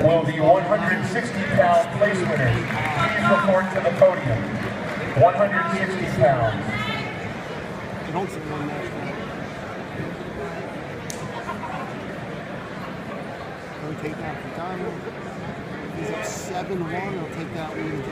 will the 160-pound place winners please report to the podium. 160 pounds. Take that for Donald. He's up 7-1. I'll take that one.